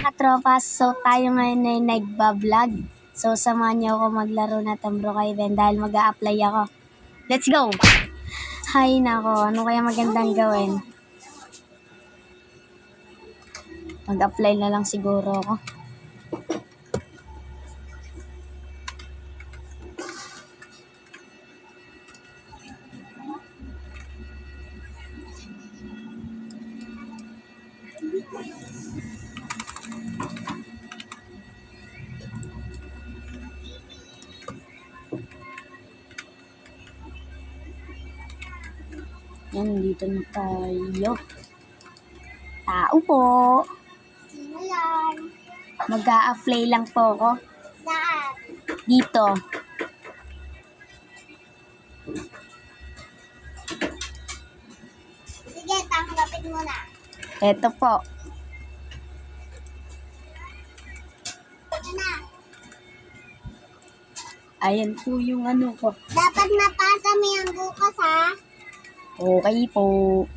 katropas, so tayo ngayon ay nagbablog. So samahan niyo ako maglaro na Tambro kay Ben dahil mag-a-apply ako. Let's go! Hay nako, ano kaya magandang gawin? Mag-apply na lang siguro ako. Yan, dito na tayo. Tao po. Sino yan? Mag-a-apply lang po ako. Saan? Dito. Sige, tanggapin mo na. Eto po. Ano na? Ayan po yung ano ko. Dapat mapasa mo yung bukas, ha? Okay po.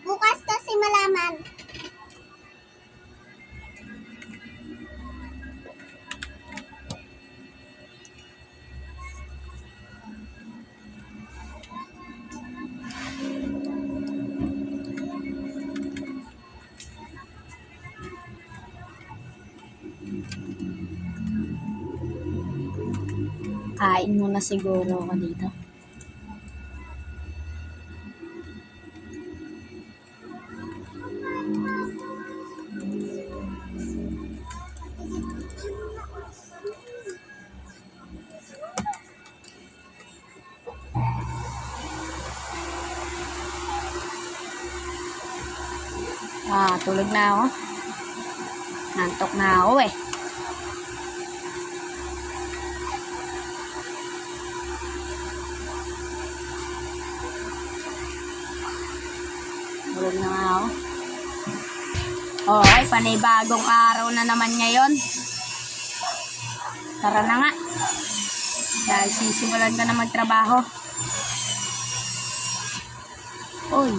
Bukas kasi malaman. Kain muna siguro ako dito. Tulog na ako. Nantok na ako eh. Tulog na nga ako. Okay, panibagong araw na naman ngayon. Tara na nga. Dahil sisimulan ka na magtrabaho. Uy.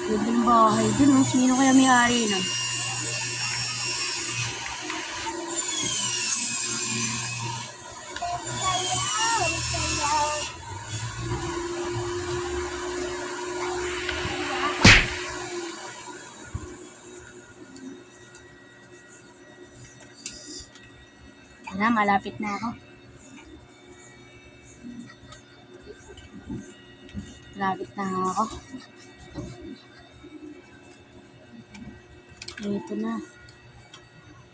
Yung bahay dun, sino kaya may-ari nun? Wala, malapit na ako. Malapit na ako. Ito na.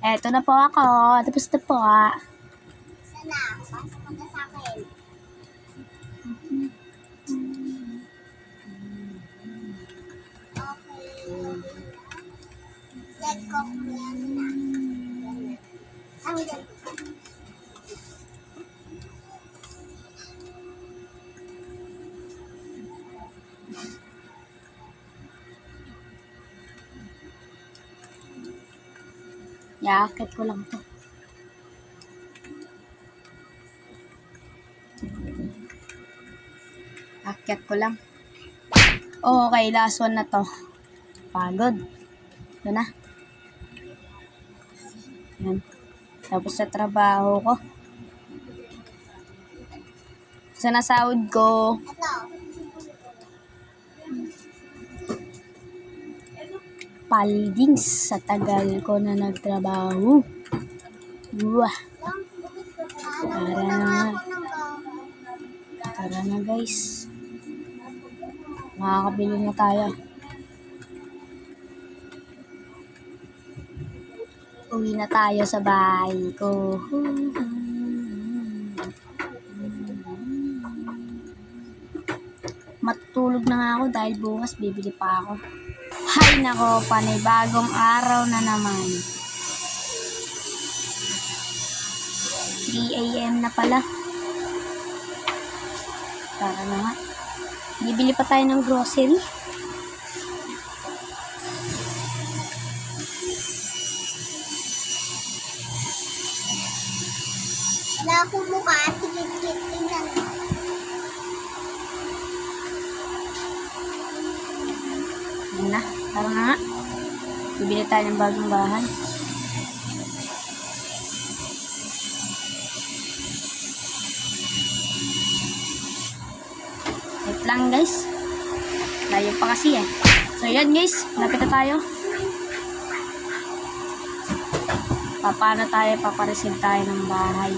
Eto na po ako. Tapos na po. Sana, pasok mo na sa akin. Okay. Let go mo yan na. Ang ganito. Iaakit ko lang to. Akyat ko lang. Okay, last one na to. Pagod. Ito na. Yan. Tapos sa trabaho ko. Sa nasahod ko. Ito. Paldings sa tagal ko na nagtrabaho. Wah. Tara na. Tara na guys. Makakabili na tayo. Uwi na tayo sa bahay ko. Matutulog na nga ako dahil bukas bibili pa ako. Hay nako, panibagong araw na naman. 3 AM na pala. Tara na nga. Bibili pa tayo ng grocery. Yun na. Tara na nga. Bibili tayo ng bagong bahay. Wait lang guys. Layo pa kasi eh. So yan guys. Lapit na tayo. Paano tayo? Papareceive tayo ng bahay.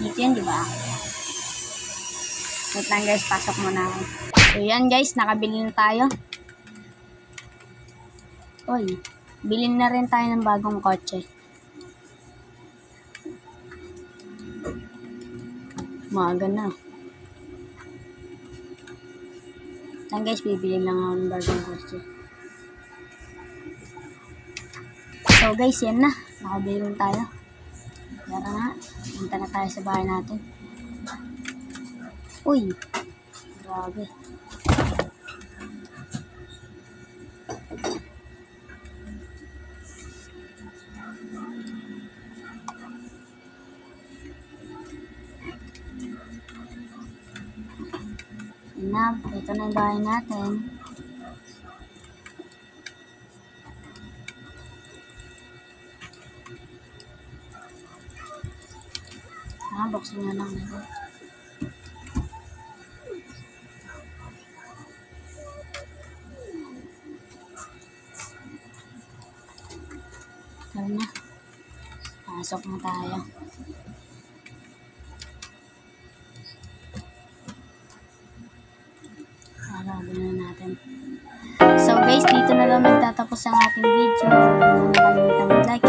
Dito yan, di ba? Wait lang guys, pasok muna ako. So yan guys, nakabili na tayo. Uy, bilhin na rin tayo ng bagong kotse. Maaga na. Yan guys, bibili lang ako ng bagong kotse. So guys, yan na. Nakabili rin tayo. Tara nga, punta na tayo sa bahay natin. Uy, grabe. Yan na, ito na yung bahay natin. Buksan nga lang natin. Tara na. Pasok na tayo. Harapin na natin. So guys, dito na lang magtatapos ang ating video. Huwag nakalimutan mag-like,